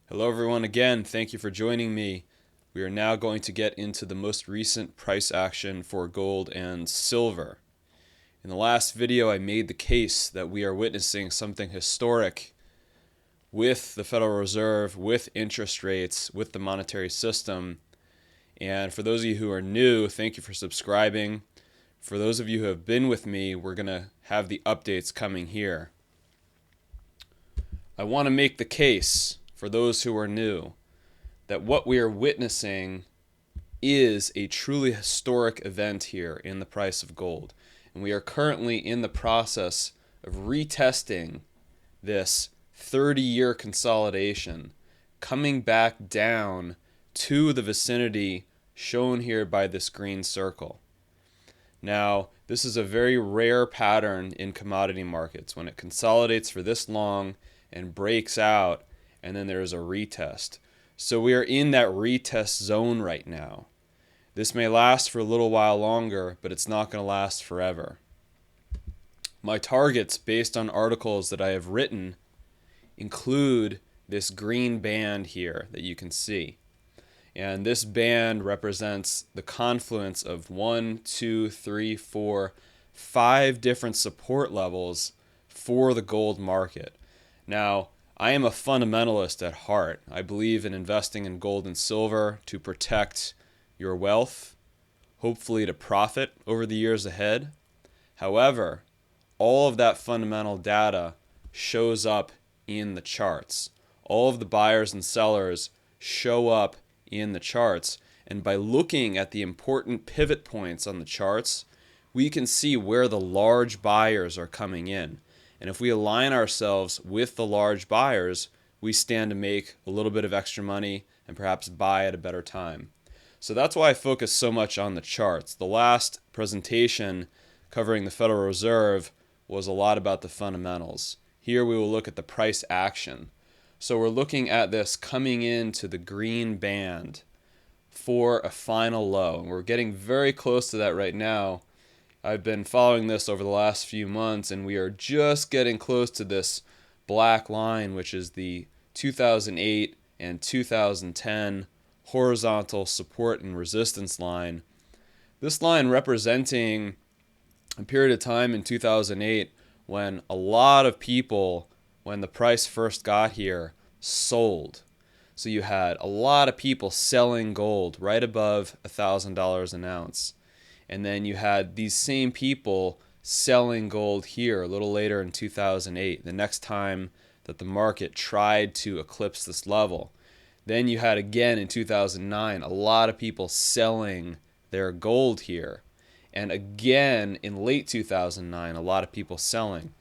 Hello, everyone, again. Thank you for joining me. We are now going to get into the most recent price action for gold and silver. In the last video, I made the case that we are witnessing something historic with the Federal Reserve, with interest rates, with the monetary system. And for those of you who are new, thank you for subscribing. For those of you who have been with me, we're going to have the updates coming here. I want to make the case for those who are new that what we are witnessing is a truly historic event here in the price of gold. And we are currently in the process of retesting this 30-year consolidation, coming back down to the vicinity shown here by this green circle. Now, this is a very rare pattern in commodity markets when it consolidates for this long and breaks out, and then there's a retest. So we are in that retest zone right now. This may last for a little while longer, but it's not going to last forever. My targets, based on articles that I have written, include this green band here that you can see. And this band represents the confluence of 1, 2, 3, 4, 5 different support levels for the gold market. Now, I am a fundamentalist at heart. I believe in investing in gold and silver to protect your wealth, hopefully to profit over the years ahead. However, all of that fundamental data shows up in the charts. All of the buyers and sellers show up in the charts. And by looking at the important pivot points on the charts, we can see where the large buyers are coming in. And if we align ourselves with the large buyers, we stand to make a little bit of extra money and perhaps buy at a better time. So that's why I focus so much on the charts. The last presentation covering the Federal Reserve was a lot about the fundamentals. Here we will look at the price action. So we're looking at this coming into the green band for a final low. And we're getting very close to that right now. I've been following this over the last few months, and we are just getting close to this black line, which is the 2008 and 2010 horizontal support and resistance line. This line representing a period of time in 2008 when a lot of people, when the price first got here, sold. So you had a lot of people selling gold right above $1,000 an ounce. And then you had these same people selling gold here a little later in 2008, the next time that the market tried to eclipse this level. Then you had again in 2009 a lot of people selling their gold here. And again in late 2009, a lot of people selling.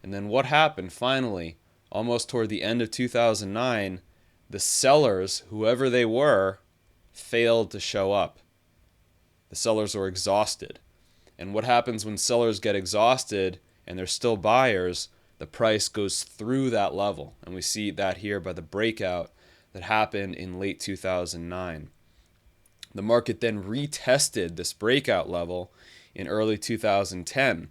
And then what happened finally, almost toward the end of 2009, the sellers, whoever they were, failed to show up. The sellers were exhausted. And what happens when sellers get exhausted and there's still buyers? The price goes through that level. And we see that here by the breakout that happened in late 2009. The market then retested this breakout level in early 2010.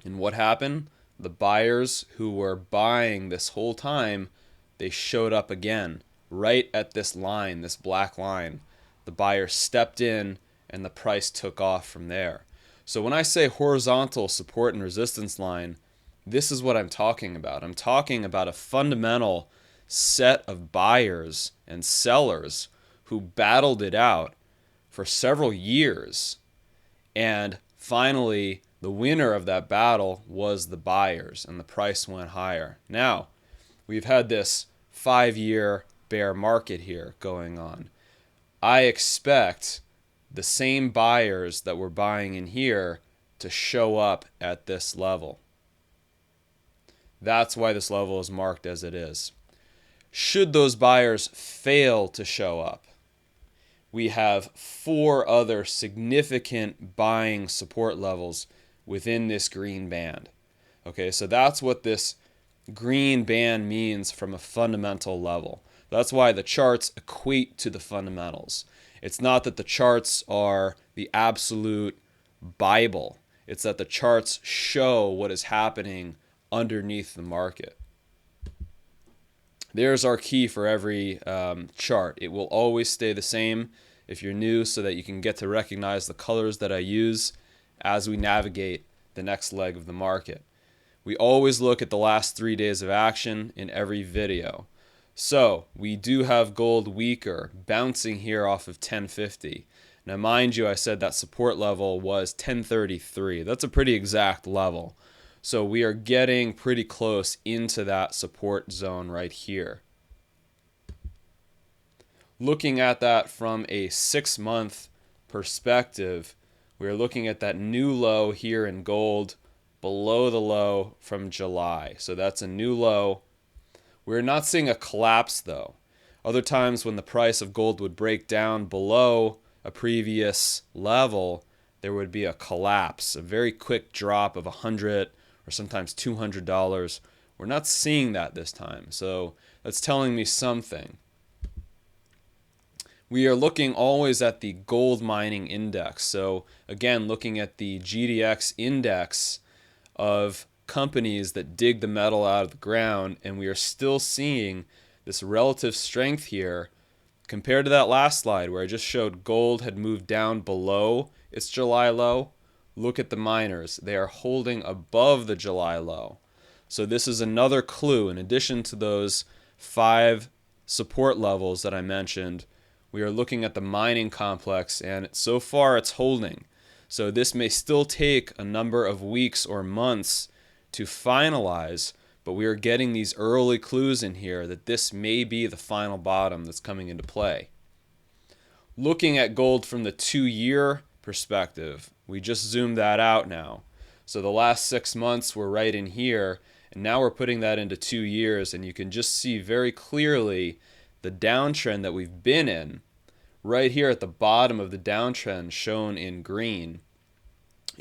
And what happened? The buyers who were buying this whole time, they showed up again right at this line, this black line. The buyers stepped in and the price took off from there. So when I say horizontal support and resistance line, this is what I'm talking about. I'm talking about a fundamental set of buyers and sellers who battled it out for several years. And finally, the winner of that battle was the buyers, and the price went higher. Now, we've had this 5-year bear market here going on. I expect the same buyers that were buying in here to show up at this level. That's why this level is marked as it is. Should those buyers fail to show up, we have 4 other significant buying support levels within this green band. Okay, so that's what this green band means from a fundamental level. That's why the charts equate to the fundamentals. It's not that the charts are the absolute Bible. It's that the charts show what is happening underneath the market. There's our key for every chart. It will always stay the same if you're new, so that you can get to recognize the colors that I use as we navigate the next leg of the market. We always look at the last 3 days of action in every video. So we do have gold weaker, bouncing here off of 1050. Now mind you, I said that support level was 1033. That's a pretty exact level. So we are getting pretty close into that support zone right here. Looking at that from a 6-month perspective, we're looking at that new low here in gold below the low from July. So that's a new low. We're not seeing a collapse though. Other times when the price of gold would break down below a previous level, there would be a collapse, a very quick drop of $100 or sometimes $200. We're not seeing that this time. So that's telling me something. We are looking always at the gold mining index. So again, looking at the GDX index of companies that dig the metal out of the ground, and we are still seeing this relative strength here compared to that last slide where I just showed gold had moved down below its July low. Look at the miners. They are holding above the July low. So this is another clue. In addition to those 5 support levels that I mentioned, we are looking at the mining complex, and so far it's holding. So this may still take a number of weeks or months to finalize, but we are getting these early clues in here that this may be the final bottom that's coming into play. Looking at gold from the 2-year perspective, we just zoomed that out now. So the last 6 months were right in here, and now we're putting that into 2 years, and you can just see very clearly the downtrend that we've been in right here at the bottom of the downtrend shown in green.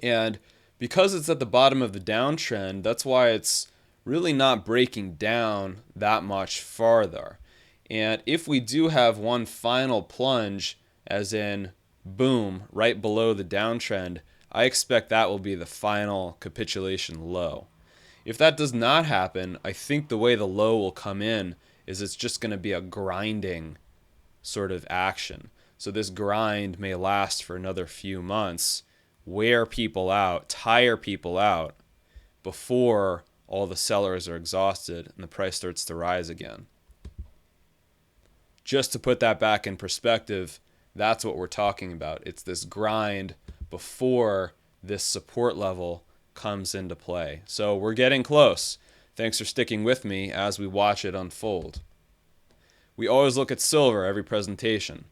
And because it's at the bottom of the downtrend, that's why it's really not breaking down that much farther. And if we do have one final plunge, as in boom, right below the downtrend, I expect that will be the final capitulation low. If that does not happen, I think the way the low will come in is it's just going to be a grinding sort of action. So this grind may last for another few months, wear people out, tire people out before all the sellers are exhausted and the price starts to rise again. Just to put that back in perspective, that's what we're talking about. It's this grind before this support level comes into play. So we're getting close. Thanks for sticking with me as we watch it unfold. We always look at silver every presentation.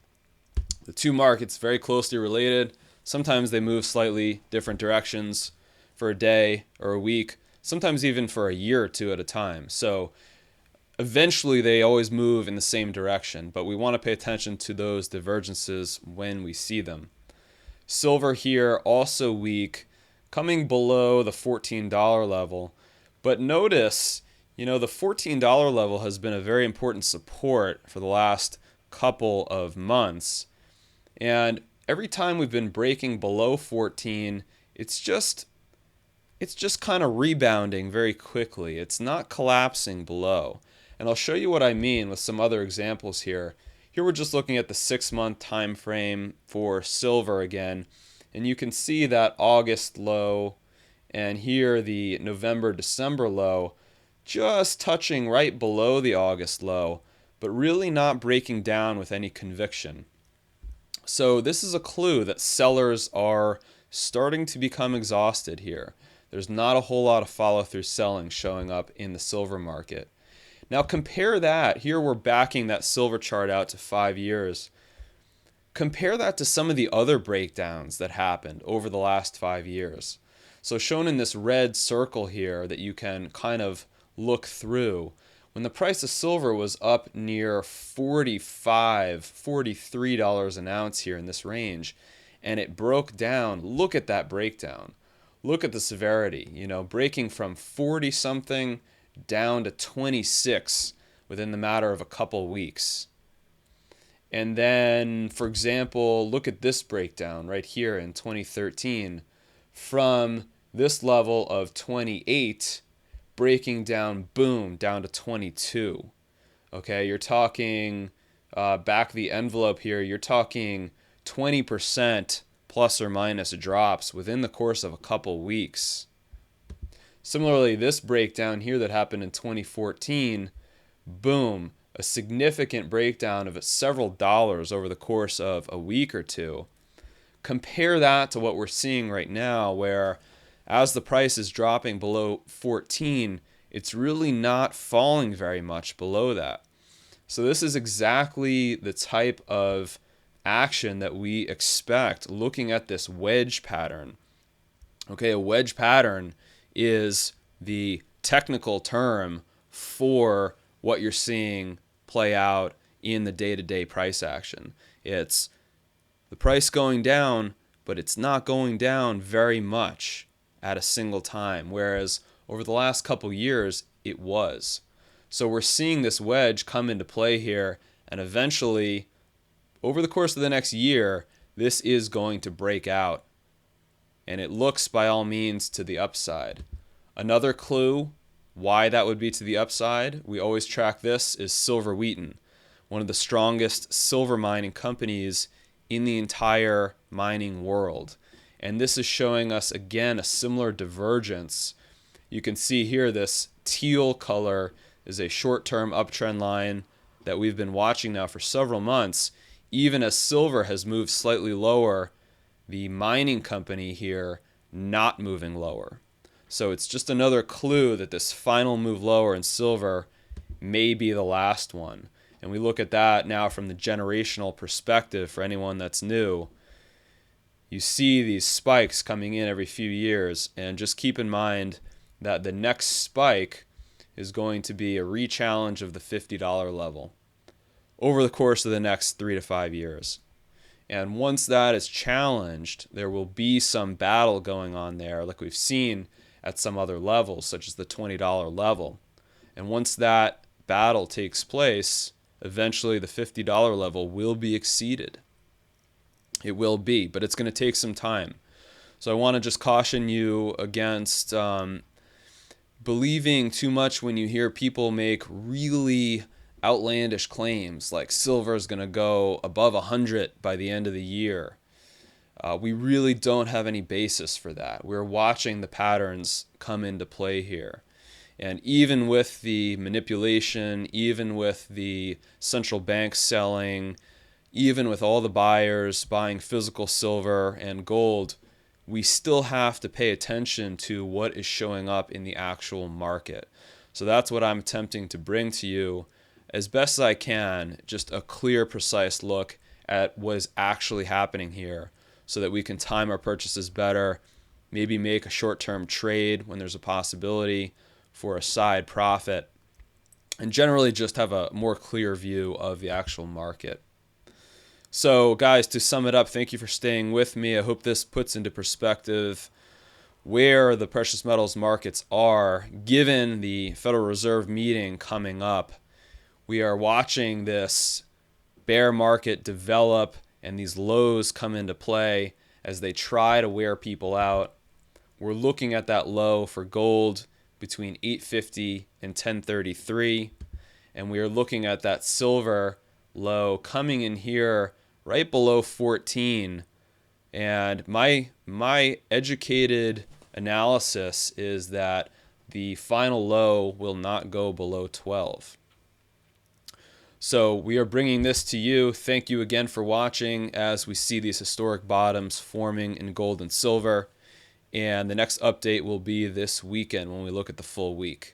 The two markets very closely related. Sometimes they move slightly different directions for a day or a week, sometimes even for a year or two at a time. So eventually they always move in the same direction, but we want to pay attention to those divergences when we see them. Silver here also weak, coming below the $14 level. But notice, the $14 level has been a very important support for the last couple of months. And every time we've been breaking below 14, it's just kind of rebounding very quickly. It's not collapsing below. And I'll show you what I mean with some other examples here. Here we're just looking at the 6-month time frame for silver again, and you can see that August low and here the November-December low just touching right below the August low, but really not breaking down with any conviction. So this is a clue that sellers are starting to become exhausted here. There's not a whole lot of follow-through selling showing up in the silver market. Now compare that. Here we're backing that silver chart out to 5 years. Compare that to some of the other breakdowns that happened over the last 5 years. So shown in this red circle here that you can kind of look through, when the price of silver was up near $45, $43 an ounce here in this range, and it broke down, look at that breakdown. Look at the severity, breaking from 40 something down to 26 within the matter of a couple weeks. And then, for example, look at this breakdown right here in 2013 from this level of 28 breaking down, boom, down to 22. Okay, you're talking back the envelope here, you're talking 20% plus or minus drops within the course of a couple weeks. Similarly, this breakdown here that happened in 2014, boom, a significant breakdown of several dollars over the course of a week or two. Compare that to what we're seeing right now, where as the price is dropping below 14, it's really not falling very much below that. So this is exactly the type of action that we expect looking at this wedge pattern. Okay, a wedge pattern is the technical term for what you're seeing play out in the day-to-day price action. It's the price going down, but it's not going down very much at a single time, whereas over the last couple years, it was. So we're seeing this wedge come into play here, and eventually, over the course of the next year, this is going to break out. And it looks, by all means, to the upside. Another clue why that would be to the upside, we always track this, is Silver Wheaton, one of the strongest silver mining companies in the entire mining world. And this is showing us, again, a similar divergence. You can see here this teal color is a short-term uptrend line that we've been watching now for several months. Even as silver has moved slightly lower, the mining company here not moving lower. So it's just another clue that this final move lower in silver may be the last one. And we look at that now from the generational perspective for anyone that's new. You see these spikes coming in every few years, and just keep in mind that the next spike is going to be a re-challenge of the $50 level over the course of the next 3 to 5 years. And once that is challenged, there will be some battle going on there, like we've seen at some other levels, such as the $20 level. And once that battle takes place, eventually the $50 level will be exceeded. It will be, but it's going to take some time. So I want to just caution you against believing too much when you hear people make really outlandish claims like silver is going to go above 100 by the end of the year. We really don't have any basis for that. We're watching the patterns come into play here. And even with the manipulation, even with the central banks selling, even with all the buyers buying physical silver and gold, we still have to pay attention to what is showing up in the actual market. So that's what I'm attempting to bring to you as best as I can, just a clear, precise look at what is actually happening here so that we can time our purchases better, maybe make a short-term trade when there's a possibility for a side profit, and generally just have a more clear view of the actual market. So guys, to sum it up, thank you for staying with me. I hope this puts into perspective where the precious metals markets are given the Federal Reserve meeting coming up. We are watching this bear market develop and these lows come into play as they try to wear people out. We're looking at that low for gold between 850 and 1033, and we are looking at that silver low coming in here right below 14. And my educated analysis is that the final low will not go below 12. So we are bringing this to you. Thank you again for watching as we see these historic bottoms forming in gold and silver. And the next update will be this weekend when we look at the full week.